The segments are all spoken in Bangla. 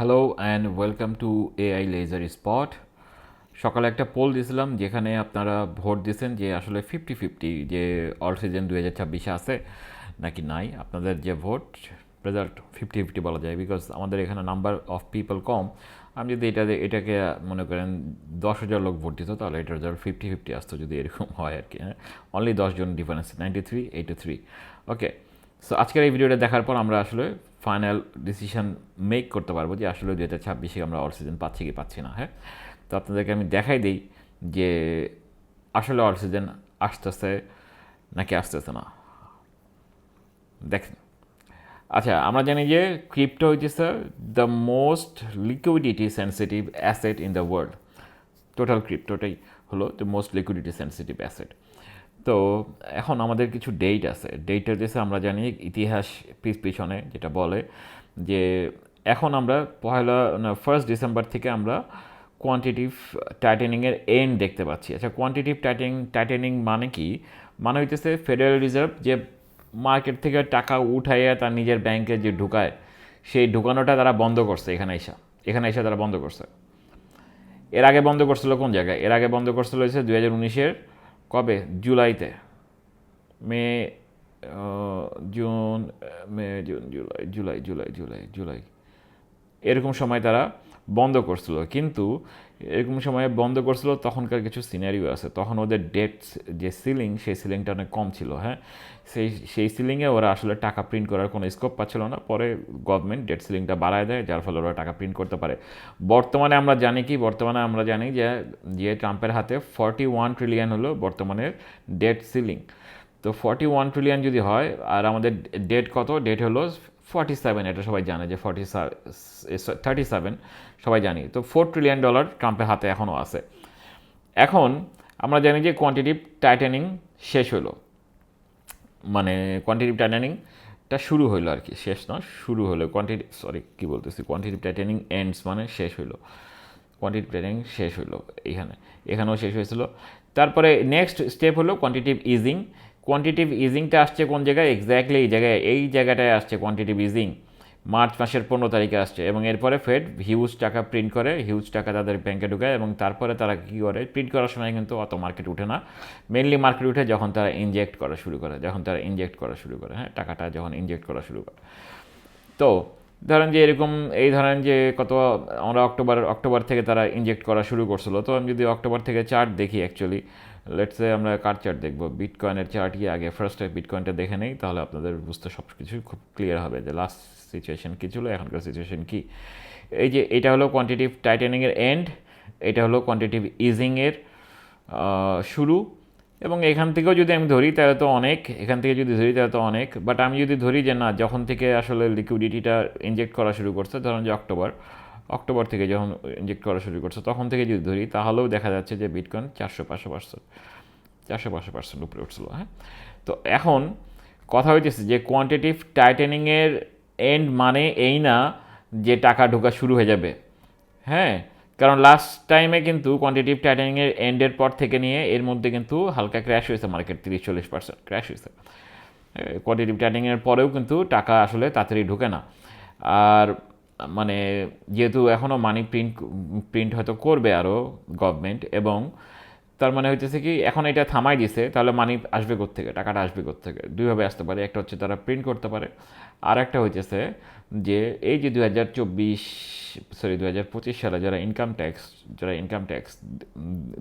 Hello and welcome to AI ledger spot. সকালে একটা পোল দিয়েছিলাম যেখানে আপনারা ভোট দিয়েছেন যে আসলে 50-50 যে অল সিজন 2026 আছে নাকি নাই। আপনাদের যে ভোট রেজাল্ট 50-50 বলা যায়, বিকজ আমাদের এখানে নাম্বার অফ পিপল কম। আমি যদি এটাকে মনে করেন 10,000 লোক ভোট দিত তাহলে এটার রেজাল্ট 50-50 আসতো, যদি এরকম হয় আর কি। হ্যাঁ, অনলি 10 জন ডিফারেন্স, 93-83। ওকে, সো আজকের এই ভিডিওটা দেখার পর আমরা আসলে ফাইনাল ডিসিশন মেক করতে পারবো যে আসলে 2026 আমরা অল সিজন পাচ্ছি কি পাচ্ছি না। হ্যাঁ, তো আপনাদেরকে আমি দেখাই দিই যে আসলে অল সিজন আসতেছে নাকি আসতেছে না। দেখেন, আচ্ছা, আমরা জানি যে ক্রিপ্টো হইতেছে the most liquidity sensitive asset in the world. Total ক্রিপ্টোটাই হলো the most liquidity sensitive asset. তো এখন আমাদের কিছু ডেট আছে। ডেটটা হচ্ছে আমরা জানি ইতিহাস পিছনে যেটা বলে যে এখন আমরা ফার্স্ট ডিসেম্বর থেকে আমরা কোয়ান্টিটিভ টাইটেনিংয়ের এন্ড দেখতে পাচ্ছি। আচ্ছা, কোয়ান্টিটিভ টাইটেনিং মানে কি? মানে হইতেছে ফেডারেল রিজার্ভ যে মার্কেট থেকে টাকা উঠাইয়া তার নিজের ব্যাংকে যে ঢুকায়, সেই ঢুকানোটা তারা বন্ধ করছে। এখানে এসে তারা বন্ধ করছে। এর আগে বন্ধ করছিল কোন জায়গায়? এর আগে বন্ধ করছিল হচ্ছে 2019-এর কবে? জুলাইতে। মে, জুন, মে, জুন, জুলাই এরকম সময় তারা বন্ধ করছিল। কিন্তু এরকম সময়ে বন্ধ করছিল তখনকার কিছু সিনারিও আছে। তখন ওদের ডেট যে সিলিং, সেই সিলিংটা অনেক কম ছিল। হ্যাঁ, সেই সিলিংয়ে ওরা আসলে টাকা প্রিন্ট করার কোনো স্কোপ পাচ্ছিল না। পরে গভর্নমেন্ট ডেট সিলিংটা বাড়ায় দেয়, যার ফলে ওরা টাকা প্রিন্ট করতে পারে। বর্তমানে আমরা জানি যে ট্রাম্পের হাতে 41 ট্রিলিয়ন হলো বর্তমানে ডেট সিলিং। তো 41 ট্রিলিয়ন যদি হয়, আর আমাদের ডেট কত? ডেট হলো 47। এটা সবাই জানে যে 37 সবাই জানি। তো $4 ট্রিলিয়ন ট্রাম্পের হাতে এখনও আছে। এখন আমরা জানি যে কোয়ান্টিটিভ টাইটেনিং শেষ হলো, মানে কোয়ান্টিটিভ টাইটেনিংটা শুরু হলো আর কি, শেষ না, শুরু হলো। কোয়ান্টিটিভ টাইটেনিং এন্ডস মানে শেষ হলো। কোয়ান্টিটিভ টাইটেনিং শেষ হলো এখানেও শেষ হয়েছিল। তারপরে নেক্সট স্টেপ হলো কোয়ান্টিটিভ ইজিং। কোয়ান্টিটিভ ইজিংটা আসছে কোন জায়গায়? এক্স্যাক্টলি এই জায়গাটায় আসছে কোয়ান্টিটিভ ইজিং। মার্চ মাসের 15 তারিখে আসছে, এবং এরপরে ফেড হিউজ টাকা প্রিন্ট করে, হিউজ টাকা তাদের ব্যাংকে ঢুকায়, এবং তারপরে তারা কী করে? প্রিন্ট করার সময় কিন্তু অত মার্কেট উঠে না। মেনলি মার্কেট উঠে যখন তারা ইনজেক্ট করা শুরু করে, হ্যাঁ, টাকাটা যখন ইনজেক্ট করা শুরু করে। তো ধরেন যে ধরেন যে আমরা অক্টোবর থেকে তারা ইনজেক্ট করা শুরু করছিল। তো আমি যদি অক্টোবর থেকে চার্ট দেখি, অ্যাকচুয়ালি লেটসে আমরা কার চার্ট দেখবো? বিটকয়েনের চার্ট কি আগে ফার্স্টে বিটকয়েনটা দেখে নেই, তাহলে আপনাদের বুঝতে সব কিছু খুব ক্লিয়ার হবে যে লাস্ট সিচুয়েশন কী ছিল, এখনকার সিচুয়েশন কী। এই যে এটা হলো কোয়ান্টিটিভ টাইটেনিংয়ের এন্ড, এটা হলো কোয়ান্টিটিভ ইজিংয়ের শুরু। এবং এখান থেকেও যদি আমি ধরি তাহলে তো অনেক, বাট আমি যদি ধরি যে না, যখন থেকে আসলে লিকুইডিটিটা ইনজেক্ট করা শুরু করছে, ধরুন যে অক্টোবর থেকে যখন ইনজেক্ট করা শুরু করছে তখন থেকে যদি ধরি, তাহলেও দেখা যাচ্ছে যে বিটকয়েন 400-500% উপরে উঠছিল। হ্যাঁ, তো এখন কথা হইতেছে যে কোয়ান্টিটিভ টাইটেনিংয়ের এন্ড মানে এই না যে টাকা ঢোকা শুরু হয়ে যাবে। হ্যাঁ, কারণ লাস্ট টাইমে কিন্তু কোয়ান্টিটিভ টাইটেনিংয়ের এন্ডের পর থেকে নিয়ে এর মধ্যে কিন্তু হালকা ক্র্যাশ হয়েছে, মার্কেট 30-40% ক্র্যাশ হয়েছে। কোয়ান্টিটিভ টাইটেনিংয়ের পরেও কিন্তু টাকা আসলে তাড়াতাড়ি ঢুকে না। আর মানে যেহেতু এখনও মানি প্রিন্ট হয়তো করবে আরও গভর্নমেন্ট, এবং তার মানে হইতেছে কি, এখন এটা থামাই দিছে, তাহলে মানি আসবে কোত্থেকে? টাকাটা আসবে কোত্থেকে? দুইভাবে আসতে পারে। একটা হচ্ছে তারা প্রিন্ট করতে পারে, আর একটা হইতেছে যে এই যে 2025 সালে যারা ইনকাম ট্যাক্স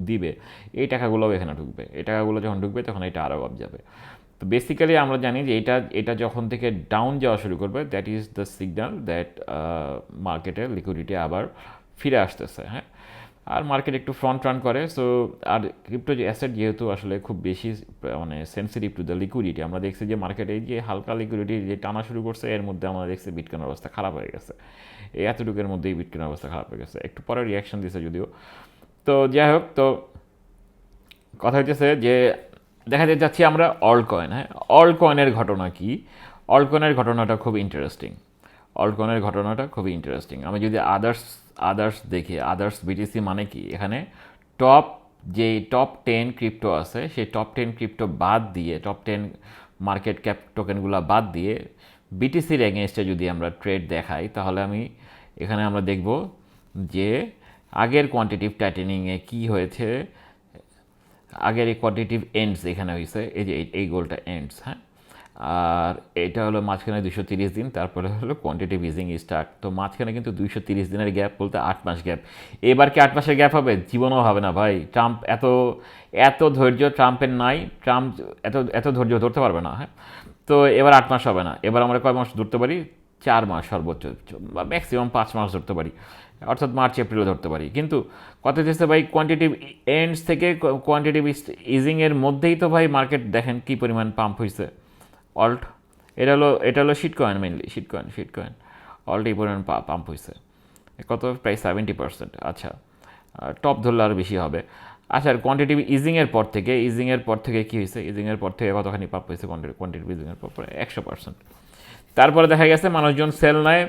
দিবে, এই টাকাগুলোও এখানে ঢুকবে। এই টাকাগুলো যখন ঢুকবে তখন এটা আরও আপ যাবে। তো বেসিক্যালি আমরা জানি যে এটা যখন থেকে ডাউন যাওয়া শুরু করবে, that is the signal that মার্কেটে লিকুইডিটি আবার ফিরে আসতেছে। হ্যাঁ, আর মার্কেট একটু ফ্রন্ট রান করে। সো আর ক্রিপ্টো যে অ্যাসেট যেহেতু আসলে খুব বেশি মানে সেন্সিটিভ টু দ্য লিকুইডিটি, আমরা দেখছি যে মার্কেটে যে হালকা লিকুইডিটি যে টানা শুরু করছে, এর মধ্যে আমরা দেখছি বিটকয়েনের অবস্থা খারাপ হয়ে গেছে। এই এতটুকুর মধ্যেই বিটকয়েনের অবস্থা খারাপ হয়ে গেছে, একটু পরে রিয়াকশন দিছে যদিও। তো যাই হোক, তো কথা হইতেছে যে দেখা যাচ্ছি আমরা অল্ট কয়েন। হ্যাঁ, অল্ট কয়েনের ঘটনা কি? অল্ট কয়েনের ঘটনাটা খুবই ইন্টারেস্টিং। আমি যদি আদার্স দেখি, আদার্স বিটিসি মানে কি? এখানে টপ টপ 10 ক্রিপ্টো আছে, সেই টপ 10 ক্রিপ্টো বাদ দিয়ে, টপ 10 মার্কেট ক্যাপ টোকেনগুলো বাদ দিয়ে বিটিসির এগেনস্টে যদি আমরা ট্রেড দেখাই, তাহলে আমি এখানে আমরা দেখব যে আগের কোয়ান্টিটিভ টাইটেনিংয়ে কী হয়েছে, আগের এই কোয়ান্টিটিভ এন্ডস এখানে হয়েছে, এই যে এই গোলটা এন্ডস, হ্যাঁ। আর এটা হলো মাঝখানে 230 দিন, তারপরে হলো কোয়ান্টিটিভ ইজিং স্টার্ট। তো মাঝখানে কিন্তু 230 দিনের গ্যাপ বলতে 8 মাস গ্যাপ। এবার কি 8 মাসের গ্যাপ হবে? জীবনও হবে না ভাই। ট্রাম্প এত এত ধৈর্য ট্রাম্পের নাই, ট্রাম্প এত এত ধৈর্য ধরতে পারবে না, হ্যাঁ। তো এবার 8 মাস হবে না, এবার আমরা কয় মাস ধরতে পারি? 4 মাস সর্বোচ্চ, বা ম্যাক্সিমাম 5 মাস ধরতে পারি, অর্থাৎ মার্চ এপ্রিলও ধরতে পারি। কিন্তু কথা হচ্ছে ভাই, কোয়ান্টিটিভ এন্ডস থেকে কোয়ান্টিটিভ ইজিংয়ের মধ্যেই তো ভাই মার্কেট দেখেন কী পরিমাণ পাম্প হয়েছে। অল্ট, এটা হলো shitcoin, mainly shitcoin alt এই পরিমাণ পাম্প হয়েছে। কত? প্রায় 70%। আচ্ছা, টপ ধরলে আরও বেশি হবে। আচ্ছা, আর কোয়ান্টিটিভ ইজিংয়ের পর থেকে কী হয়েছে? ইজিংয়ের পর থেকে কতখানি পাম্প হয়েছে? কোয়ান্টিটিভ ইজিংয়ের পর 100%। তারপরে দেখা গেছে মানুষজন সেল নেয়,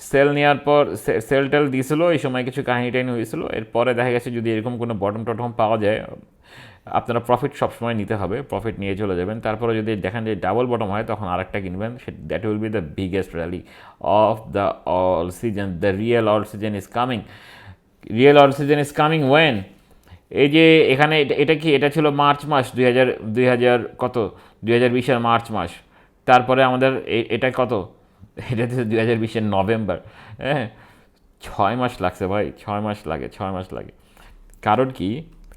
সেল নেওয়ার পর সেল টেল দিয়েছিল, এই সময় কিছু কাহিনী টাহিনী হয়েছিল। এরপরে দেখা গেছে যদি এরকম কোনো বটম টটম পাওয়া যায়, আপনারা প্রফিট সবসময় নিতে হবে, প্রফিট নিয়ে চলে যাবেন। তারপরে যদি দেখেন যে ডাবল বটম হয়, তখন আরেকটা কিনবেন। That will be the biggest rally of the alt season. The real alt season is coming. Real alt season is coming when? এই যে এখানে এটা কি, এটা ছিল মার্চ মাস 2000 কত, 2020-এর মার্চ মাস। তারপরে আমাদের এটা কত, এটা হচ্ছে 2020-এর নভেম্বর। হ্যাঁ, 6 মাস লাগছে ভাই, 6 মাস লাগে। কারণ কি,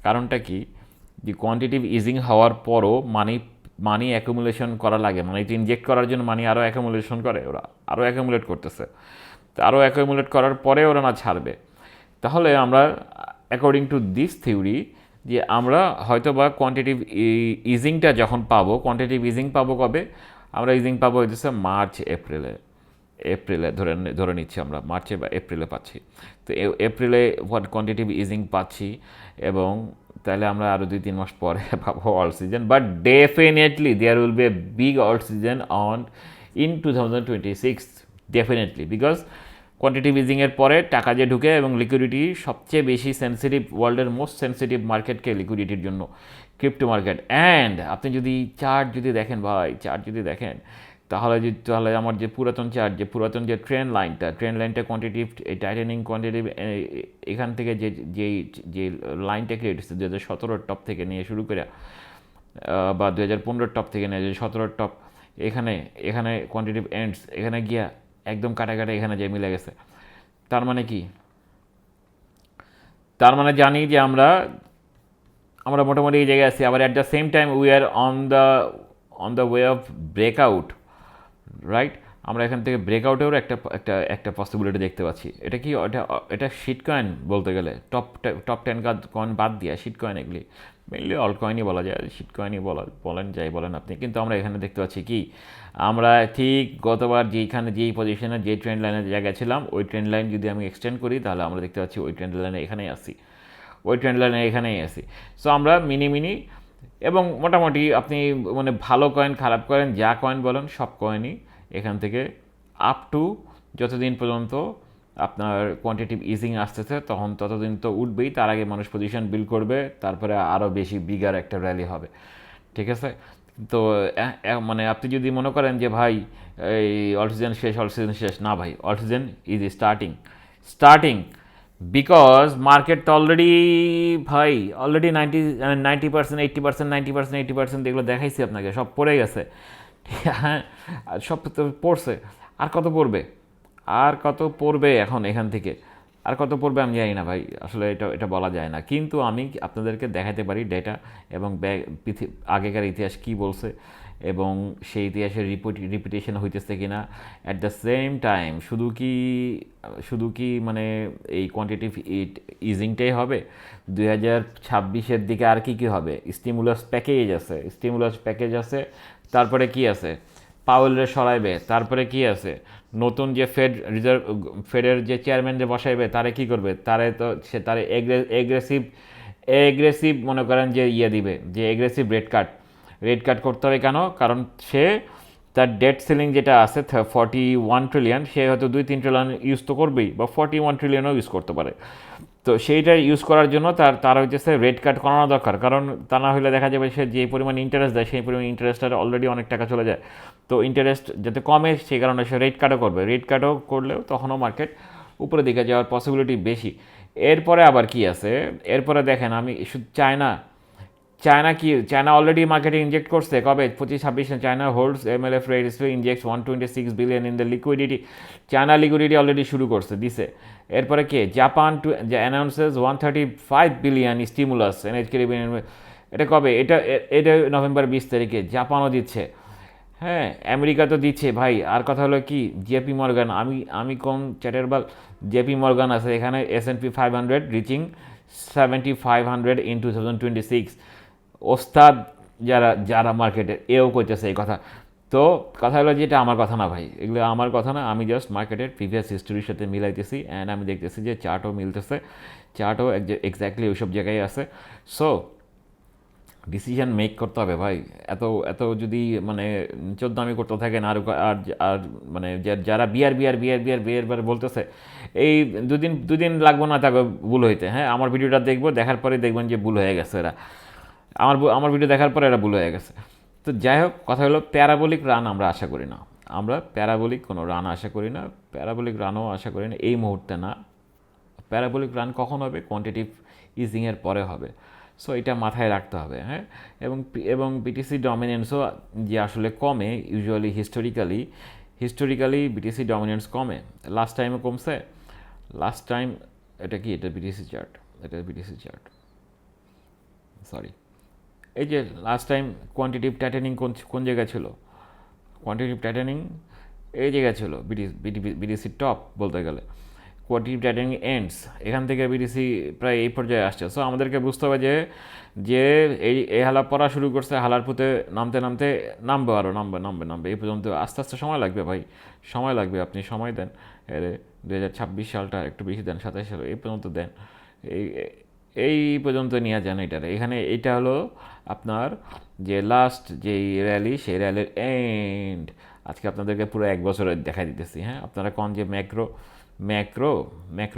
কারণটা কি, যে কোয়ান্টিটিভ ইজিং হওয়ার পরও মানি অ্যাকুমুলেশন করা লাগে, মানিতে ইনজেক্ট করার জন্য মানি আরও অ্যাকুমুলেশন করে, ওরা আরও অ্যাকুমুলেট করতেছে। তো আরও অ্যাকুমুলেট করার পরে ওরা না ছাড়বে। তাহলে আমরা অ্যাকর্ডিং টু দিস থিওরি, যে আমরা হয়তো বা কোয়ান্টিটিভ ইজিংটা যখন পাবো, কোয়ান্টিটিভ ইজিং পাবো কবে? আমরা ইজিং পাবো হইতেছে মার্চ এপ্রিলে ধরে নিচ্ছি আমরা মার্চে বা এপ্রিলে পাচ্ছি। তো এপ্রিলে কোয়ান্টিটিভ ইজিং পাচ্ছি, এবং তাহলে আমরা আরও 2-3 মাস পরে পাবো all season. But definitely there will be a big all season in 2026, definitely. Because quantitative ইজিংয়ের পরে টাকা যে ঢুকে, এবং লিকুইডিটি সবচেয়ে বেশি সেন্সিটিভ, ওয়ার্ল্ডের মোস্ট সেন্সিটিভ মার্কেটকে লিকুইডিটির জন্য ক্রিপ্টো মার্কেট। অ্যান্ড আপনি যদি চার্ট যদি দেখেন, তাহলে আমার যে পুরাতন যে ট্রেন লাইনটা কোয়ান্টিটিভ টাইটেনিং কোয়ান্টিটিভ, এখান থেকে যে লাইনটা ক্রিয়েট হচ্ছে 2017 টপ থেকে নিয়ে শুরু করে, বা 2015 টপ থেকে নিয়ে 2017 টপ, এখানে কোয়ান্টিটিভ এন্ডস, এখানে গিয়া একদম কাটাকাটা এখানে যে মিলে গেছে। তার মানে কি? তার মানে জানি যে আমরা মোটামুটি এই জায়গায় আছি। আবার at the same time we are on the way of breakout, right? আমরা এখান থেকে ব্রেকআউটেরও একটা পসিবিলিটি দেখতে পাচ্ছি। এটা কি, এটা শিট কয়েন বলতে গেলে, টপ 10 কয়েন বাদ দিয়া শিট কয়েন, এগুলি মেনলি অল কয়েনই বলা যায়, শিট কয়েনই বলেন আপনি। কিন্তু আমরা এখানে দেখতে পাচ্ছি কি, আমরা ঠিক গতবার যেই পজিশনে যে ট্রেন্ড লাইনের জায়গায় ছিলাম, ওই ট্রেন্ড লাইন যদি আমি এক্সটেন্ড করি, তাহলে আমরা দেখতে পাচ্ছি ওই ট্রেন্ড লাইনে এখানেই আসি। সো আমরা মিনি এবং মোটামুটি আপনি মানে ভালো কয়েন, খারাপ কয়েন, যা কয়েন বলেন, সব কয়েনই এখান থেকে আপ টু যতদিন পর্যন্ত আপনার কোয়ান্টিটিভ ইজিং আসতেছে, ততদিন তো উঠবেই। তার আগে মানুষ পজিশন বিল্ড করবে, তারপরে আরও বেশি বিগার একটা র্যালি হবে, ঠিক আছে? তো মানে আপনি যদি মনে করেন যে ভাই এই অল সিজন শেষ, না ভাই, all season is starting. Because market তো অলরেডি 90%, 80%, 90%, এগুলো দেখাইছি আপনাকে, সব পড়ে গেছে। হ্যাঁ, সব তো পড়ছে। আর কত পড়বে এখন এখান থেকে? আর কত পড়বে আমি জানি না ভাই, আসলে এটা বলা যায় না। কিন্তু আমি আপনাদেরকে দেখাতে পারি ডেটা, এবং আগেকার ইতিহাস কি বলছে, এবং সেই ইতিহাসের রিপিটেশন হইতেছে কিনা। অ্যাট দ্য সেম টাইম শুধু কি মানে এই কোয়ান্টিটিভ ইজিংটাই হবে? 2026-এর দিকে আর কি হবে? স্টিমুলাস প্যাকেজ আছে, তারপরে কি আছে? পাওয়েলরে সরাইবে, তারপরে কি আছে? নতুন যে ফেডের যে চেয়ারম্যান যে বসাইবে, তারে কি করবে? তারে এগ্রেসিভ মনে করেন যে দিবে, যে এগ্রেসিভ রেট কাট করতে হবে। কেন? কারণ সে তার ডেট সিলিং যেটা আছে 41 ট্রিলিয়ন, সে হয়তো 2-3 ট্রিলিয়ন ইউজ তো করবেই, বা 41 ট্রিলিয়নও ইউজ করতে পারে। তো সেইটা ইউজ করার জন্য তার হচ্ছে রেট কাট করানো দরকার। কারণ তা না হলে দেখা যাবে সে যে পরিমাণ ইন্টারেস্ট দেয়, সেই পরিমাণ ইন্টারেস্টের অলরেডি অনেক টাকা চলে যায়। তো ইন্টারেস্ট যাতে কমে, সেই কারণে সে রেট কাটও করবে। রেট কাটও করলেও তখনও মার্কেট উপরের দিকে যাওয়ার পসিবিলিটি বেশি। এরপরে আবার কি আছে, এরপরে দেখেন আমি শুধু চায়না অলরেডি মার্কেটে ইনজেক্ট করছে কবে 25-26 China holds MLF rates injects 126 billion in the liquidity. China liquidity already শুরু করছে দিছে। এরপরে কে Japan to announces 135 billion stimulus NHK. এটা কবে, এটা নভেম্বর 20 তারিখে জাপানও দিচ্ছে। হ্যাঁ, আমেরিকা তো দিচ্ছে ভাই। আর কথা হলো কি, জেপি মর্গান, আমি কোন চ্যাটের বল, জেপি মর্গান আছে এখানে, S&P 500 রিচিং 7500 ইন 2026। ওস্তাদ যারা যারা মার্কেটে এও কইতেছে এই কথা। তো কথা হলো যে এটা আমার কথা না ভাই, এগুলো আমার কথা না, আমি জাস্ট মার্কেটের প্রিভিয়াস হিস্টোরির সাথে মিলাইতেছি অ্যান্ড আমি দেখতেছি যে চার্টও মিলতেছে, চার্টও এক্স্যাক্টলি ওইসব জায়গায় আছে। সো ডিসিশন মেক করতে হবে ভাই। এত এত যদি মানে চোদ্দামি করতে থাকেন আর আর আর মানে যারা বিয়ার বলতেছে, এই দুদিন লাগবো না তাকে ভুল হইতে। হ্যাঁ, আমার ভিডিওটা দেখবো, দেখার পরে দেখবেন যে ভুল হয়ে গেছে এরা। আমার ভিডিও দেখার পরে এরা ভুল হয়ে গেছে। তো যাই হোক, কথা হলো প্যারাবোলিক রান আমরা আশা করি না, আমরা প্যারাবোলিক কোনো রান আশা করি না, প্যারাবোলিক রানও আশা করি না এই মুহূর্তে না। প্যারাবোলিক রান কখন হবে, কোয়ান্টিটিভ ইজিংয়ের পরে হবে। সো এটা মাথায় রাখতে হবে। হ্যাঁ, এবং বিটিসি ডমিনেন্সও যে আসলে কমে ইউজুয়ালি হিস্টোরিক্যালি বিটিসি ডমিনেন্স কমে। লাস্ট টাইমও কমছে। লাস্ট টাইম এটা কি, এটা বিটিসি চার্ট, এটা বিটিসি চার্ট, সরি। এই যে লাস্ট টাইম কোয়ান্টিটিভ টাইটেনিং কোন জায়গায় ছিল, কোয়ান্টিটিভ টাইটেনিং এই জায়গায় ছিল, বিটিসি টপ বলতে গেলে। কোয়ান্টিটিভ টাইটেনিং এন্ডস, এখান থেকে বিটিসি প্রায় এই পর্যায়ে আসছে। সো আমাদেরকে বুঝতে হবে যে যে এই হালা পড়া শুরু করছে, হালার পুঁতে নামতে নামবে, আরও নামবে এই পর্যন্ত। আস্তে আস্তে সময় লাগবে ভাই, সময় লাগবে, আপনি সময় দেন। এর 2026 সালটা একটু বেশি দেন, 27 সাল এই পর্যন্ত দেন, এই এই পর্যন্ত নিয়ে যান এটারে। এখানে এটা হলো আপনার যে লাস্ট যেই র্যালি, সেই র্যালির এন্ড। আজকে আপনাদেরকে পুরো 1 বছরের দেখা দিতেছি। হ্যাঁ, আপনারা কোন যে ম্যাক্রো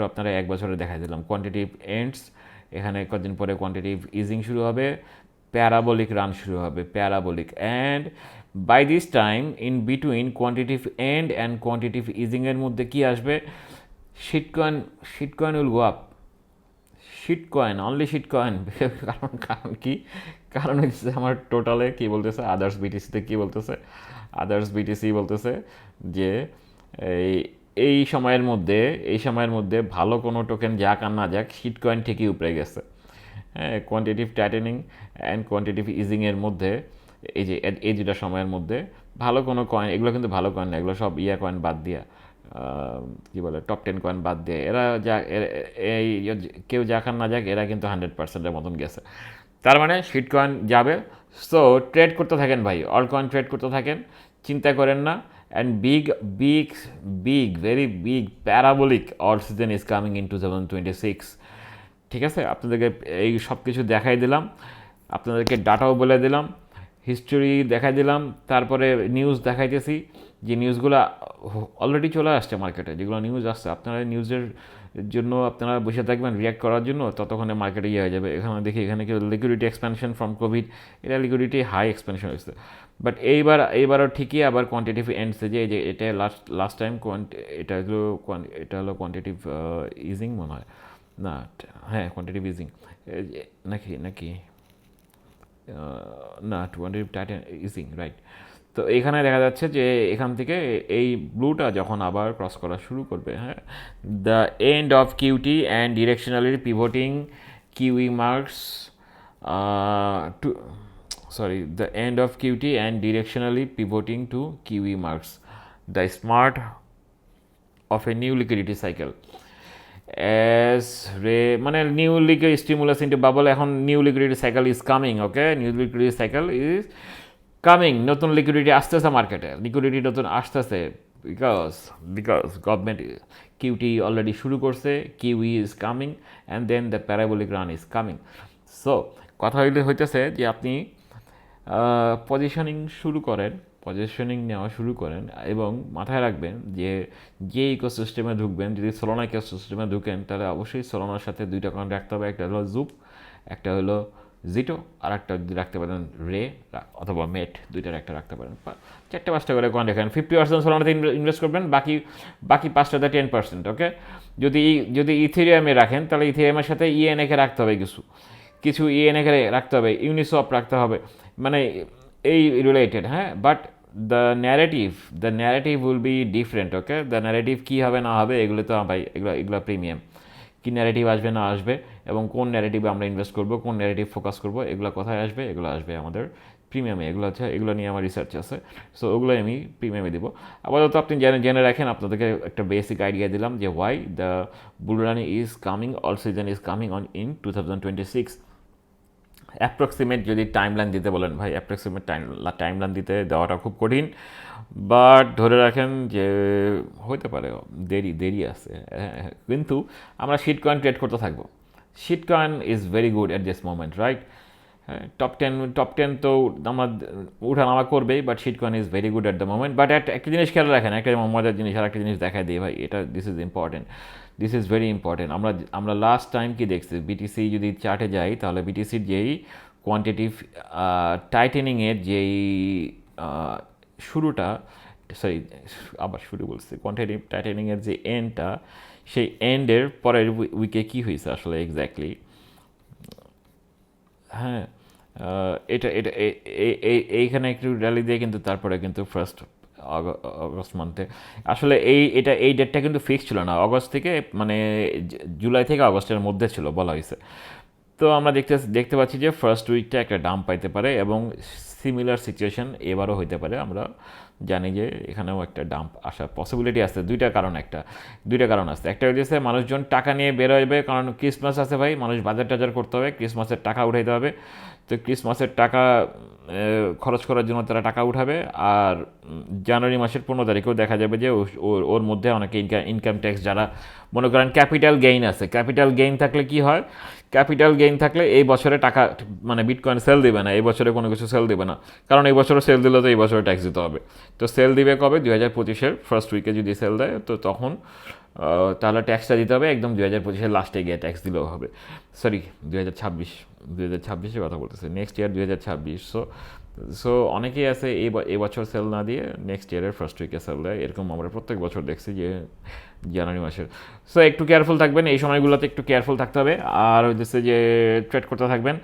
আপনারা 1 বছরে দেখাই দিলাম। কোয়ান্টিটিভ এন্ডস, এখানে কদিন পরে কোয়ান্টিটিভ ইজিং শুরু হবে, প্যারাবোলিক রান শুরু হবে, parabolic. And by this time in between quantitative end and quantitative ইজিংয়ের মধ্যে কি আসবে, shitcoin will go up, shitcoin, only shitcoin. কারণ কি, কারণ হচ্ছে আমার টোটালে কি বলতেছে, আদার্স বিটিসিতে কি বলতেছে, আদার্স বিটিসি বলতেছে যে এই এই সময়ের মধ্যে ভালো কোনো টোকেন যাক আর না যাক, শিটকয়েন ঠিকই উপরে গেছে। হ্যাঁ, কোয়ান্টিটিভ টাইটেনিং অ্যান্ড কোয়ান্টিটিভ ইজিংয়ের মধ্যে এই দুটা সময়ের মধ্যে ভালো কোনো কয়েন, এগুলো কিন্তু ভালো কয়েন না, এগুলো সব কয়েন বাদ দিয়া, কী বলে, টপ 10 কয়েন বাদ দিয়ে এরা যা এই কেউ যাক আর না যাক, এরা কিন্তু 100%-এর মতন গেছে। তার মানে শিট কয়েন যাবে। সো ট্রেড করতে থাকেন ভাই, অল কয়েন ট্রেড করতে থাকেন, চিন্তা করেন না। And very big parabolic all season is coming in 2026। ঠিক আছে, আপনাদেরকে এই সব কিছু দেখাই দিলাম, আপনাদেরকে ডাটাও বলে দিলাম, হিস্টোরি দেখাই দিলাম, তারপরে নিউজ দেখাইতেছি যে নিউজগুলো অলরেডি চলে আসছে মার্কেটে, যেগুলো নিউজ আসছে। আপনারা নিউজের জন্য আপনারা বসে থাকবেন রিয়াক্ট করার জন্য, ততক্ষণে মার্কেটে হয়ে যাবে। এখানে দেখি, এখানে কি লিকুইডিটি এক্সপ্যানশন ফ্রম কোভিড, এটা লিকুইডিটি হাই এক্সপ্যানশন হয়েছে। বাট এইবারও ঠিকই আবার কোয়ান্টিটিভ এন্ডসে, যে এটা লাস্ট টাইম এটা হলো কোয়ান্টিটিভ ইজিং মনে হয় না, হ্যাঁ কোয়ান্টিটিভ ইজিং নাকি না, কোয়ান্টিটিভ টাইটেন ইজিং, রাইট। তো এখানে দেখা যাচ্ছে যে এখান থেকে এই ব্লুটা যখন আবার ক্রস করা শুরু করবে, হ্যাঁ, the end of QT and directionally pivoting QE marks to the end of QT and directionally pivoting to QE marks the start of a new liquidity cycle. মানে new liquid stimulus into bubble, এখন new liquidity cycle is coming. Okay, new liquidity cycle is coming, নতুন লিকুইডিটি আসতেছে মার্কেটে, লিকুইডিটি নতুন আসতেছে, বিকজ গভর্নমেন্ট কিউটি অলরেডি শুরু করছে, QE is coming and then the parabolic run is coming. So কথা হইতেছে যে আপনি পজিশনিং নেওয়া শুরু করেন এবং মাথায় রাখবেন যে ইকোসিস্টেমে ঢুকবেন, যদি সোলানা ইকোসিস্টেমে ঢুকেন তাহলে অবশ্যই সোলানার সাথে দুইটা কয়েন রাখতে হবে, একটা হলো জুপ, একটা হলো জিটো, আর একটা যদি রাখতে পারেন রে অথবা মেট, দুইটার একটা রাখতে পারেন। 4-5টা করে কয়েন রাখেন। 50% সোলানাতে ইনভেস্ট করবেন, বাকি 5টাতে 10%। ওকে, যদি যদি ইথেরিয়ামে রাখেন তাহলে ইথেরিয়ামের সাথে ইএনএকে রাখতে হবে, কিছু কিছু ইএনএকে রাখতে হবে, ইউনিসপ রাখতে হবে, মানে এই রিলেটেড। হ্যাঁ, but the narrative will be different. Okay, the narrative কী হবে না হবে এগুলো তো ভাই, এগুলো প্রিমিয়াম। কী ন্যারেটিভ আসবে না আসবে এবং কোন ন্যারেটিভে আমরা ইনভেস্ট করবো, কোন ন্যারেটিভ ফোকাস করবো, এগুলো কোথায় আসবে, এগুলো আসবে আমাদের প্রিমিয়ামে। এগুলো নিয়ে আমার রিসার্চ আছে, সো ওগুলো আমি প্রিমিয়ামে দিব। আপাতত আপনি জেনে রাখেন, আপনাদেরকে একটা বেসিক আইডিয়া দিলাম যে why the bull run is coming, alt season is coming on in 2026। Approximate যদি টাইমলাইন দিতে বলেন ভাই, অ্যাপ্রক্সিমেট টাইমলাইন দেওয়াটা খুব কঠিন, বাট ধরে রাখেন যে হতে পারে, দেরি আছে। কিন্তু আমরা শিট কয়েন ট্রেড করতে থাকবো। Shitcoin is very good at this moment, right? হ্যাঁ, টপ টেন তো আমরা উঠানামা করবেই, but shitcoin is very good at the moment. But একটা জিনিস খেয়াল রাখেন, একটা মজার জিনিস, আর একটা জিনিস দেখাই দিই ভাই, this is important, this is very important. আমরা লাস্ট টাইম কি দেখছি, বিটিসি যদি চার্টে যাই তাহলে বিটিসির যেই কোয়ান্টিটিভ টাইটেনিংয়ের যেই শুরুটা, সরি আবার শুরু বলছি, কোয়ান্টিটিভ টাইটেনিংয়ের যে এন্ডটা, সেই এন্ডের পরের উইকে কী হয়েছে আসলে এক্স্যাক্টলি। হ্যাঁ, এটা এটা এইখানে একটু র্যালি দিয়ে কিন্তু তারপরে কিন্তু ফার্স্ট অগস্ট মান্থে আসলে এই ডেটটা কিন্তু ফিক্স ছিল না, অগস্ট থেকে মানে জুলাই থেকে অগস্টের মধ্যে ছিল বলা হয়েছে। তো আমরা দেখতে পাচ্ছি যে ফার্স্ট উইকটা একটা ডাম্প পাইতে পারে এবং সিমিলার সিচুয়েশন এবারও হইতে পারে। আমরা জানি যে এখানেও একটা ডাম্প আসার পসিবিলিটি আছে। দুইটা কারণ আছে। একটা হচ্ছে মানুষজন টাকা নিয়ে বেরোবে, কারণ ক্রিসমাস আছে ভাই, মানুষ বাজার টাজার করতে হবে, ক্রিসমাসের টাকা উঠাইতে হবে। তো ক্রিসমাসের টাকা খরচ করার জন্য তারা টাকা উঠাবে। আর জানুয়ারি মাসের 15 তারিখেও দেখা যাবে যে ওর মধ্যে অনেকে ইনকাম ট্যাক্স, যারা মনে করেন ক্যাপিটাল গেইন আছে, ক্যাপিটাল গেইন থাকলে কি হয়, ক্যাপিটাল গেইন থাকলে এই বছরে টাকা মানে বিটকয়েন সেল দিবে না, এই বছরে কোনো কিছু সেল দিবে না, কারণ এই বছরে সেল দিলে তো এই বছরে ট্যাক্স দিতে হবে। তো সেল দিবে কবে, 2025-এর ফার্স্ট উইকে যদি সেল দেয় তো তখন তাহলে ট্যাক্সটা দিতে হবে একদম 2025-এর লাস্টে গিয়ে ট্যাক্স দিলেও হবে। সরি, 2026-এর কথা বলতেছে, নেক্সট ইয়ার 2026। সো অনেকেই আছে এই বছর সেল না দিয়ে নেক্সট ইয়ারের ফার্স্ট উইকে সেল দেয়, এরকম আমরা প্রত্যেক বছর দেখছি যে জানুয়ারি মাসের। সো একটু কেয়ারফুল থাকবেন, এই সময়গুলোতে একটু কেয়ারফুল থাকতে হবে। আর হচ্ছে যে ট্রেড করতে থাকবেন।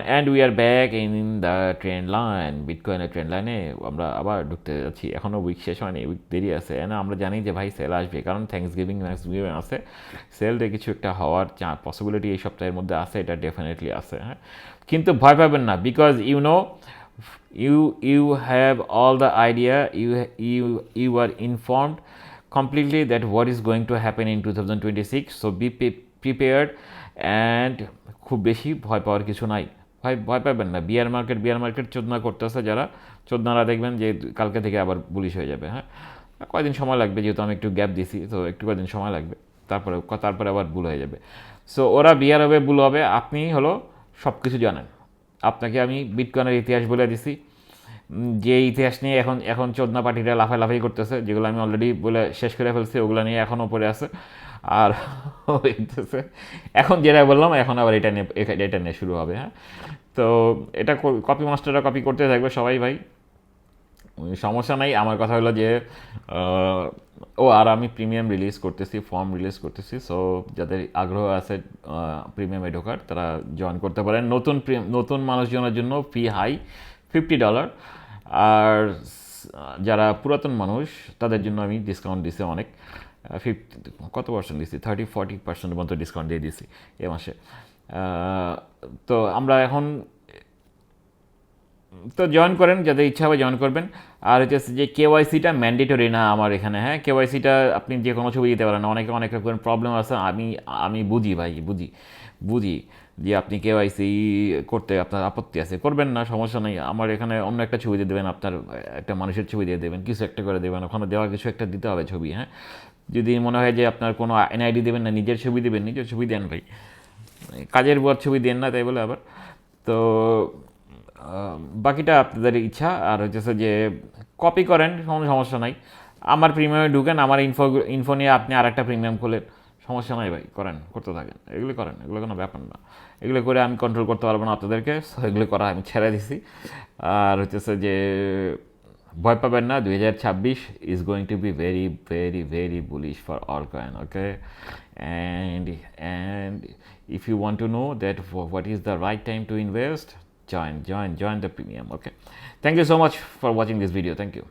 And we are back in the trend line, বিটকয়েনের ট্রেন্ড লাইনে আমরা আবার ঢুকতে যাচ্ছি। এখনও উইক শেষ হয়নি, উইক দেরি আছে। না, আমরা জানি যে ভাই সেল আসবে, কারণ থ্যাঙ্কসগিভিং আছে, সেলটা কিছু একটা হওয়ার পসিবিলিটি এই সপ্তাহের মধ্যে আছে, এটা ডেফিনেটলি আছে। হ্যাঁ, কিন্তু ভয় পাবেন না, because you have all the idea, you are informed completely that what is going to happen in 2026, so be prepared and খুব বেশি ভয় পাওয়ার কিছু নাই। ভয় পাবেন না। বিয়ার মার্কেট চোদনা করতেছে যারা, চোদনারা দেখবেন যে কালকে থেকে আবার বুলিশ হয়ে যাবে। হ্যাঁ, কয়দিন সময় লাগবে, যেহেতু আমি একটু গ্যাপ দিছি, তো কয়দিন সময় লাগবে, তারপরে আবার বুল হয়ে যাবে। সো ওরা বিয়ার হবে, বুল হবে, আপনি হলো সব কিছু জানেন। আপনাকে আমি বিটকয়েনের ইতিহাস বলে দিছি, যে ইতিহাস নিয়ে এখন চোদনা পার্টিরা লাফাই করতেছে, যেগুলো আমি অলরেডি বলে শেষ করে ফেলছি, ওগুলো নিয়ে এখনও পড়ে আছে। আর এখন যেটা বললাম, এখন আবার এটা নিয়ে শুরু হবে। হ্যাঁ, তো এটা কপি মাস্টাররা কপি করতে থাকবে সবাই ভাই, সমস্যা নাই। আমার কথা হলো যে আর আমি প্রিমিয়াম ফর্ম রিলিজ করতেছি। সো যাদের আগ্রহ আছে প্রিমিয়ামে ঢোকার, তারা জয়েন করতে পারেন। নতুন মানুষজনের জন্য ফি হাই, $50। আর যারা পুরাতন মানুষ তাদের জন্য আমি ডিসকাউন্ট দিছি অনেক, কত পার্সেন্ট দিছি, 30-40% মতো ডিসকাউন্ট দিয়ে দিছি এ মাসে। তো আমরা এখন তো জয়েন করেন, যাদের ইচ্ছা হবে জয়েন করবেন। আর হচ্ছে যে কেওয়াইসিটা ম্যান্ডেটরি না আমার এখানে। হ্যাঁ, কেওয়াইসিটা আপনি যে কোনো ছবি দিতে পারেন না, অনেক রকম প্রবলেম আছে। আমি বুঝি ভাই, বুঝি যে আপনি কেওয়াইসি করতে আপনার আপত্তি আছে, করবেন না, সমস্যা নেই। আমার এখানে অন্য একটা ছবি দিয়ে দেবেন, আপনার একটা মানুষের ছবি দিয়ে দেবেন, কিছু একটা করে দেবেন, ওখানে দেওয়া কিছু একটা দিতে হবে ছবি। হ্যাঁ, যদি মনে হয় যে আপনার কোনো এনআইডি দেবেন না, নিজের ছবি দেবেন, নিজের ছবি দেন ভাই, কাজের বুয়ার ছবি দেন না, তাই বলে আবার। তো বাকিটা আপনাদের ইচ্ছা। আর হচ্ছে যে কপি করেন, কোনো সমস্যা নাই। আমার প্রিমিয়ামে ঢুকেন, আমার ইনফো নিয়ে আপনি আর একটা প্রিমিয়াম খোলেন, সমস্যা নাই ভাই, করেন, করতে থাকেন, এগুলি করেন, এগুলো কোনো ব্যাপার না। এগুলো করে আমি কন্ট্রোল করতে পারবো না আপনাদেরকে, সো এগুলো করা আমি ছেড়ে দিছি। আর হচ্ছে যে ভয় পাবেন না, 2026 is going to be very very very bullish for all coin, okay? And if you want to know that what is the right time to invest, join the premium, okay? Thank you so much for watching this video. Thank you.